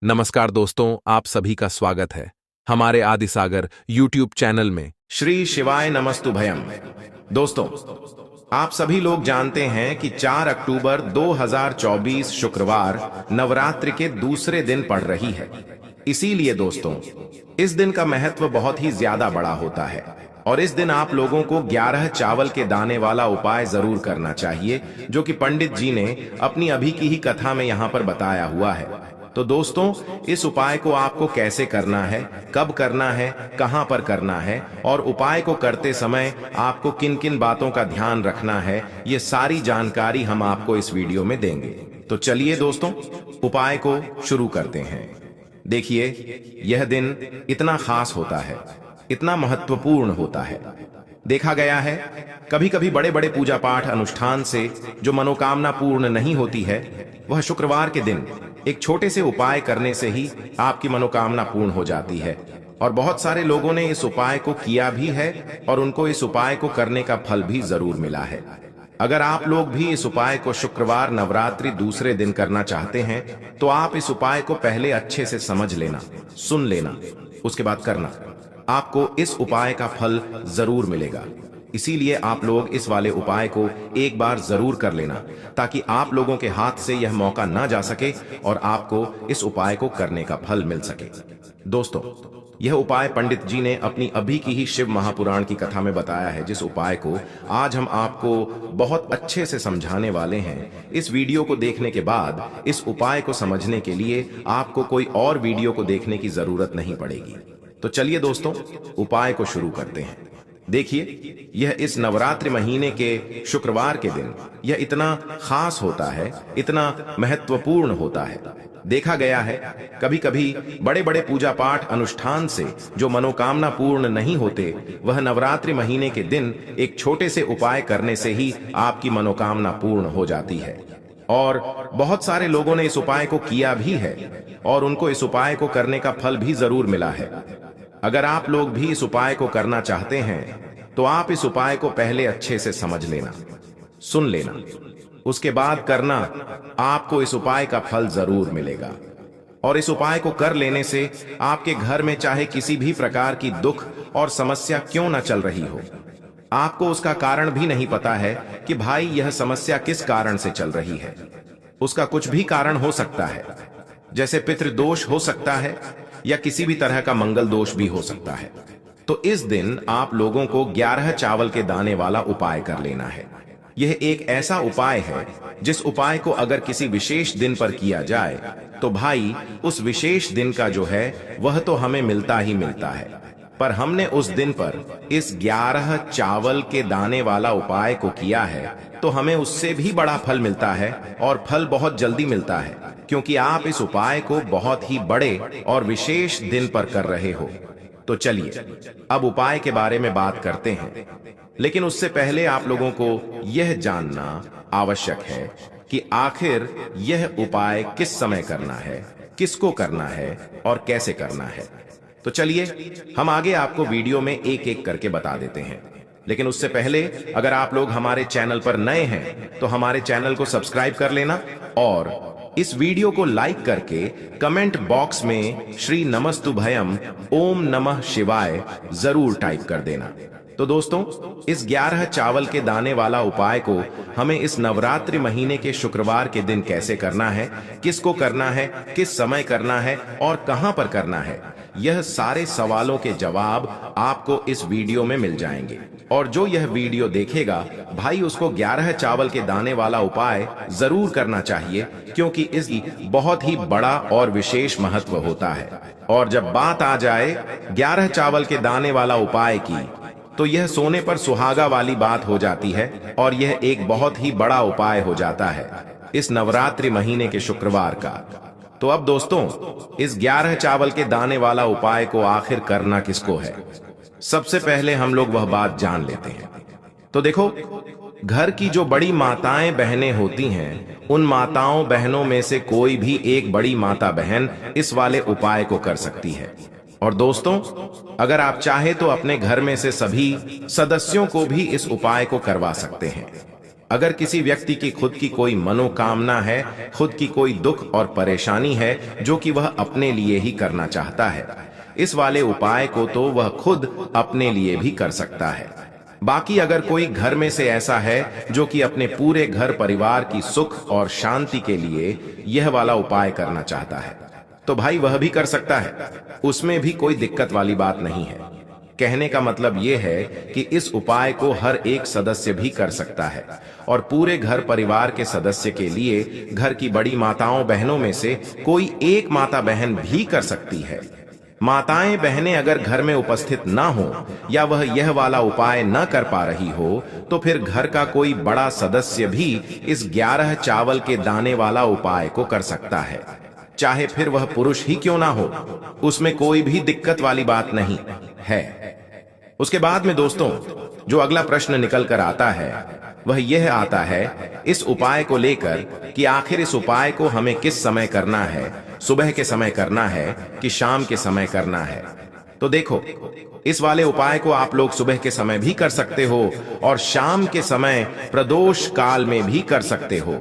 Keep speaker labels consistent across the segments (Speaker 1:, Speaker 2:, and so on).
Speaker 1: नमस्कार दोस्तों, आप सभी का स्वागत है हमारे आदिसागर यूट्यूब चैनल में।
Speaker 2: श्री शिवाय नमस्तुभयम। दोस्तों, आप सभी लोग जानते हैं कि 4 अक्टूबर 2024 शुक्रवार नवरात्रि के दूसरे दिन पड़ रही है। इसीलिए दोस्तों, इस दिन का महत्व बहुत ही ज्यादा बड़ा होता है और इस दिन आप लोगों को 11 चावल के दाने वाला उपाय जरूर करना चाहिए, जो कि पंडित जी ने अपनी अभी की ही कथा में यहाँ पर बताया हुआ है। तो दोस्तों, इस उपाय को आपको कैसे करना है, कब करना है, कहां पर करना है और उपाय को करते समय आपको किन किन बातों का ध्यान रखना है, ये सारी जानकारी हम आपको इस वीडियो में देंगे। तो चलिए दोस्तों, उपाय को शुरू करते हैं। देखिए, यह दिन इतना खास होता है, इतना महत्वपूर्ण होता है। देखा गया है कभी कभी बड़े बड़े पूजा पाठ अनुष्ठान से जो मनोकामना पूर्ण नहीं होती है, वह शुक्रवार के दिन एक छोटे से उपाय करने से ही आपकी मनोकामना पूर्ण हो जाती है। और बहुत सारे लोगों ने इस उपाय को किया भी है और उनको इस उपाय को करने का फल भी जरूर मिला है। अगर आप लोग भी इस उपाय को शुक्रवार नवरात्रि दूसरे दिन करना चाहते हैं, तो आप इस उपाय को पहले अच्छे से समझ लेना, सुन लेना, उसके बाद करना। आपको इस उपाय का फल जरूर मिलेगा। इसीलिए आप लोग इस वाले उपाय को एक बार जरूर कर लेना, ताकि आप लोगों के हाथ से यह मौका ना जा सके और आपको इस उपाय को करने का फल मिल सके। दोस्तों, यह उपाय पंडित जी ने अपनी अभी की ही शिव महापुराण की कथा में बताया है, जिस उपाय को आज हम आपको बहुत अच्छे से समझाने वाले हैं। इस वीडियो को देखने के बाद इस उपाय को समझने के लिए आपको कोई और वीडियो को देखने की जरूरत नहीं पड़ेगी। तो चलिए दोस्तों, उपाय को शुरू करते हैं। देखिए, यह इस नवरात्रि महीने के शुक्रवार के दिन यह इतना खास होता है, इतना महत्वपूर्ण होता है। देखा गया है कभी कभी बड़े बड़े पूजा पाठ अनुष्ठान से जो मनोकामना पूर्ण नहीं होते, वह नवरात्रि महीने के दिन एक छोटे से उपाय करने से ही आपकी मनोकामना पूर्ण हो जाती है। और बहुत सारे लोगों ने इस उपाय को किया भी है और उनको इस उपाय को करने का फल भी जरूर मिला है। अगर आप लोग भी इस उपाय को करना चाहते हैं, तो आप इस उपाय को पहले अच्छे से समझ लेना, सुन लेना, उसके बाद करना। आपको इस उपाय का फल जरूर मिलेगा। और इस उपाय को कर लेने से आपके घर में चाहे किसी भी प्रकार की दुख और समस्या क्यों न चल रही हो, आपको उसका कारण भी नहीं पता है कि भाई यह समस्या किस कारण से चल रही है। उसका कुछ भी कारण हो सकता है, जैसे पितृदोष हो सकता है या किसी भी तरह का मंगल दोष भी हो सकता है। तो इस दिन आप लोगों को 11 चावल के दाने वाला उपाय कर लेना है। यह एक ऐसा उपाय है जिस उपाय को अगर किसी विशेष दिन पर किया जाए, तो भाई उस विशेष दिन का जो है वह तो हमें मिलता ही मिलता है। पर हमने उस दिन पर इस 11 चावल के दाने वाला उपाय को किया है, तो हमें उससे भी बड़ा फल मिलता है और फल बहुत जल्दी मिलता है, क्योंकि आप इस उपाय को बहुत ही बड़े और विशेष दिन पर कर रहे हो। तो चलिए अब उपाय के बारे में बात करते हैं, लेकिन उससे पहले आप लोगों को यह जानना आवश्यक है कि आखिर यह उपाय किस समय करना है, किसको करना है और कैसे करना है। तो चलिए हम आगे आपको वीडियो में एक एक करके बता देते हैं। लेकिन उससे पहले अगर आप लोग हमारे चैनल पर नए हैं, तो हमारे चैनल को सब्सक्राइब कर लेना और इस वीडियो को लाइक करके कमेंट बॉक्स में श्री नमस्तुभयम ओम नमः शिवाय जरूर टाइप कर देना। तो दोस्तों, इस 11 चावल के दाने वाला उपाय को हमें इस नवरात्रि महीने के शुक्रवार के दिन कैसे करना है, किसको करना है, किस समय करना है और कहां पर करना है, यह सारे सवालों के जवाब आपको इस वीडियो में मिल जाएंगे। और जो यह वीडियो देखेगा भाई, उसको 11 चावल के दाने वाला उपाय जरूर करना चाहिए, क्योंकि इसकी बहुत ही बड़ा और विशेष महत्व होता है। और जब बात आ जाए 11 चावल के दाने वाला उपाय की, तो यह सोने पर सुहागा वाली बात हो जाती है और यह एक बहुत ही बड़ा उपाय हो जाता है इस नवरात्रि महीने के शुक्रवार का। तो अब दोस्तों, इस 11 चावल के दाने वाला उपाय को आखिर करना किसको है, सबसे पहले हम लोग वह बात जान लेते हैं। तो देखो, घर की जो बड़ी माताएं बहनें होती हैं, उन माताओं बहनों में से कोई भी एक बड़ी माता बहन इस वाले उपाय को कर सकती है। और दोस्तों, अगर आप चाहे तो अपने घर में से सभी सदस्यों को भी इस उपाय को करवा सकते हैं। अगर किसी व्यक्ति की खुद की कोई मनोकामना है, खुद की कोई दुख और परेशानी है जो कि वह अपने लिए ही करना चाहता है, इस वाले उपाय को तो वह खुद अपने लिए भी कर सकता है। बाकी अगर कोई घर में से ऐसा है जो कि अपने पूरे घर परिवार की सुख और शांति के लिए यह वाला उपाय करना चाहता है, तो भाई वह भी कर सकता है, उसमें भी कोई दिक्कत वाली बात नहीं है। कहने का मतलब यह है कि इस उपाय को हर एक सदस्य भी कर सकता है और पूरे घर परिवार के सदस्य के लिए घर की बड़ी माताओं बहनों में से कोई एक माता बहन भी कर सकती है। माताएं बहनें अगर घर में उपस्थित ना हो या वह यह वाला उपाय न कर पा रही हो, तो फिर घर का कोई बड़ा सदस्य भी इस 11 चावल के दाने वाला उपाय को कर सकता है, चाहे फिर वह पुरुष ही क्यों ना हो, उसमें कोई भी दिक्कत वाली बात नहीं है। उसके बाद में दोस्तों जो अगला प्रश्न निकल कर आता है वह यह आता है इस उपाय को लेकर कि आखिर इस उपाय को हमें किस समय करना है, सुबह के समय करना है कि शाम के समय करना है। तो देखो, इस वाले उपाय को आप लोग सुबह के समय भी कर सकते हो और शाम के समय प्रदोष काल में भी कर सकते हो।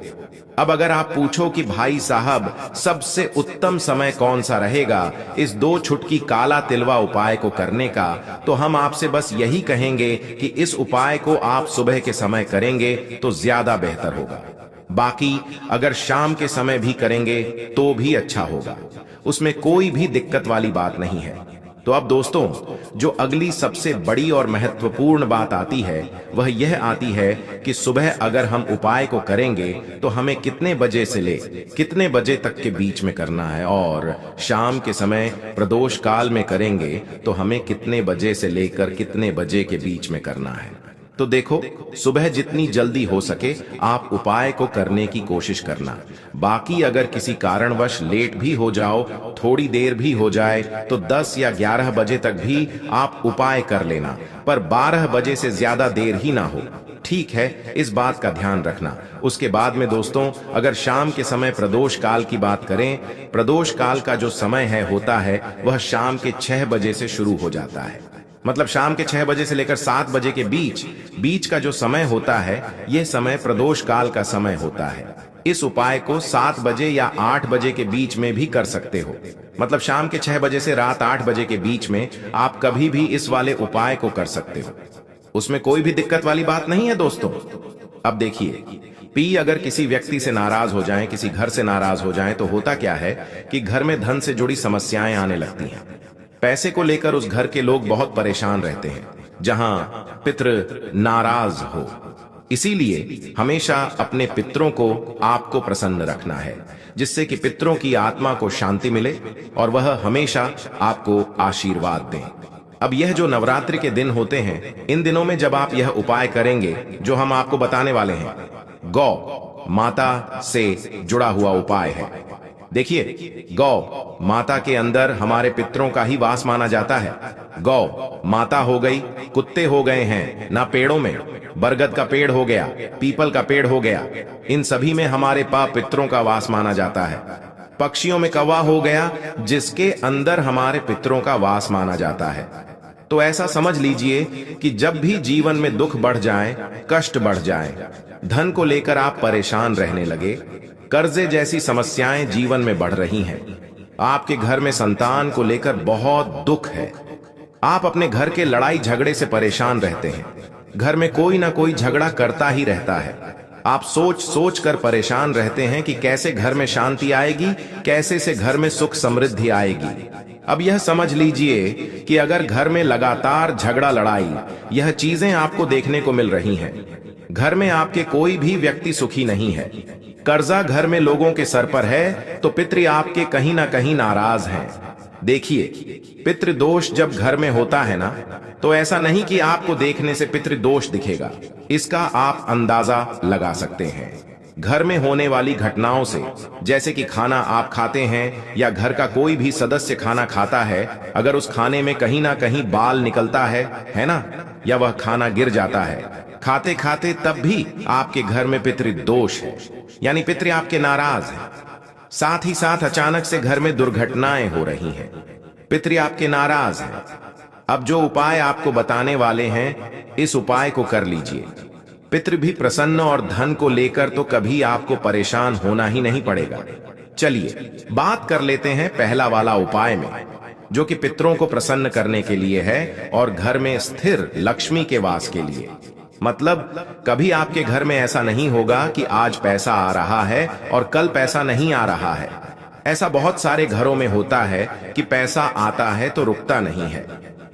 Speaker 2: अब अगर आप पूछो कि भाई साहब सबसे उत्तम समय कौन सा रहेगा इस 2 छुटकी काला तिलवा उपाय को करने का, तो हम आपसे बस यही कहेंगे कि इस उपाय को आप सुबह के समय करेंगे तो ज्यादा बेहतर होगा। बाकी अगर शाम के समय भी करेंगे तो भी अच्छा होगा, उसमें कोई भी दिक्कत वाली बात नहीं है। तो अब दोस्तों जो अगली सबसे बड़ी और महत्वपूर्ण बात आती है वह यह आती है कि सुबह अगर हम उपाय को करेंगे तो हमें कितने बजे से ले कितने बजे तक के बीच में करना है, और शाम के समय प्रदोष काल में करेंगे तो हमें कितने बजे से लेकर कितने बजे के बीच में करना है। तो देखो, सुबह जितनी जल्दी हो सके आप उपाय को करने की कोशिश करना। बाकी अगर किसी कारणवश लेट भी हो जाओ, थोड़ी देर भी हो जाए, तो 10 या 11 बजे तक भी आप उपाय कर लेना, पर 12 बजे से ज्यादा देर ही ना हो। ठीक है, इस बात का ध्यान रखना। उसके बाद में दोस्तों अगर शाम के समय प्रदोष काल की बात करें, प्रदोष काल का जो समय होता है वह शाम के 6 बजे से शुरू हो जाता है। मतलब शाम के 6 बजे से लेकर 7 बजे के बीच का जो समय होता है यह समय प्रदोष काल का समय होता है। इस उपाय को 7 बजे या 8 बजे के बीच में भी कर सकते हो। मतलब शाम के 6 बजे से रात 8 बजे के बीच में आप कभी भी इस वाले उपाय को कर सकते हो, उसमें कोई भी दिक्कत वाली बात नहीं है दोस्तों। अब देखिए, पी अगर किसी व्यक्ति से नाराज हो जाएं, किसी घर से नाराज हो जाएं, तो होता क्या है कि घर में धन से जुड़ी समस्याएं आने लगती हैं। पैसे को लेकर उस घर के लोग बहुत परेशान रहते हैं जहां पितृ नाराज हो। इसीलिए हमेशा अपने पितरों को आपको प्रसन्न रखना है, जिससे कि पितरों की आत्मा को शांति मिले और वह हमेशा आपको आशीर्वाद दें। अब यह जो नवरात्रि के दिन होते हैं, इन दिनों में जब आप यह उपाय करेंगे जो हम आपको बताने वाले हैं, गौ माता से जुड़ा हुआ उपाय है। देखिए, गौ माता के अंदर हमारे पितरों का ही वास माना जाता है। गौ माता हो गई, कुत्ते हो गए हैं ना पेड़ों में, बरगद का पेड़ हो गया, पीपल का पेड़ हो गया, इन सभी में हमारे पितरों का वास माना जाता है। पक्षियों में कौवा हो गया, जिसके अंदर हमारे पितरों का वास माना जाता है। तो ऐसा समझ लीजिए कि जब भी जीवन में दुख बढ़ जाए, कष्ट बढ़ जाए, धन को लेकर आप परेशान रहने लगे, कर्जे जैसी समस्याएं जीवन में बढ़ रही हैं, आपके घर में संतान को लेकर बहुत दुख है, आप अपने घर के लड़ाई झगड़े से परेशान रहते हैं, घर में कोई ना कोई झगड़ा करता ही रहता है, आप सोच सोच कर परेशान रहते हैं कि कैसे घर में शांति आएगी, कैसे से घर में सुख समृद्धि आएगी। अब यह समझ लीजिए कि अगर घर में लगातार झगड़ा लड़ाई यह चीजें आपको देखने को मिल रही हैं, घर में आपके कोई भी व्यक्ति सुखी नहीं है, कर्जा घर में लोगों के सर पर है, तो पितृ आपके कहीं ना कहीं नाराज हैं। देखिए, पितृ दोष जब घर में होता है ना, तो ऐसा नहीं कि आपको देखने से पितृ दोष दिखेगा, इसका आप अंदाजा लगा सकते हैं घर में होने वाली घटनाओं से। जैसे कि खाना आप खाते हैं या घर का कोई भी सदस्य खाना खाता है, अगर उस खाने में कहीं ना कहीं बाल निकलता है ना, या वह खाना गिर जाता है खाते खाते, तब भी आपके घर में पितृ दोष है, यानी पितृ आपके नाराज है। साथ ही साथ अचानक से घर में दुर्घटनाएं हो रही हैं, पितृ आपके नाराज हैं। अब जो उपाय आपको बताने वाले हैं, इस उपाय को कर लीजिए। पितृ भी प्रसन्न और धन को लेकर तो कभी आपको परेशान होना ही नहीं पड़ेगा। चलिए बात कर लेते हैं पहला वाला उपाय में, जो कि पितरों को प्रसन्न करने के लिए है और घर में स्थिर लक्ष्मी के वास के लिए। मतलब कभी आपके घर में ऐसा नहीं होगा कि आज पैसा आ रहा है और कल पैसा नहीं आ रहा है। ऐसा बहुत सारे घरों में होता है कि पैसा आता है तो रुकता नहीं है,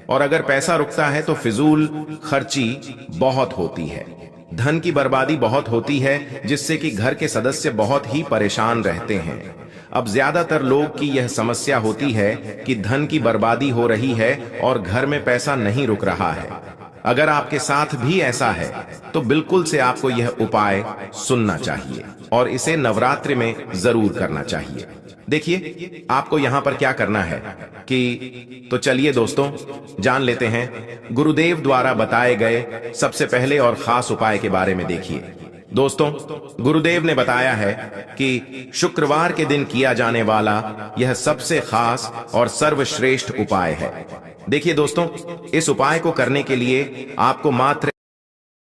Speaker 2: और अगर पैसा रुकता है तो फिजूल खर्ची बहुत होती है, धन की बर्बादी बहुत होती है, जिससे कि घर के सदस्य बहुत ही परेशान रहते हैं। अब ज्यादातर लोग की यह समस्या होती है कि धन की बर्बादी हो रही है और घर में पैसा नहीं रुक रहा है। अगर आपके साथ भी ऐसा है तो बिल्कुल से आपको यह उपाय सुनना चाहिए और इसे नवरात्रि में जरूर करना चाहिए। देखिए आपको यहां पर क्या करना है तो चलिए दोस्तों जान लेते हैं गुरुदेव द्वारा बताए गए सबसे पहले और खास उपाय के बारे में। देखिए दोस्तों, गुरुदेव ने बताया है कि शुक्रवार के दिन किया जाने वाला यह सबसे खास और सर्वश्रेष्ठ उपाय है। देखिए दोस्तों, इस उपाय को करने के लिए आपको मात्र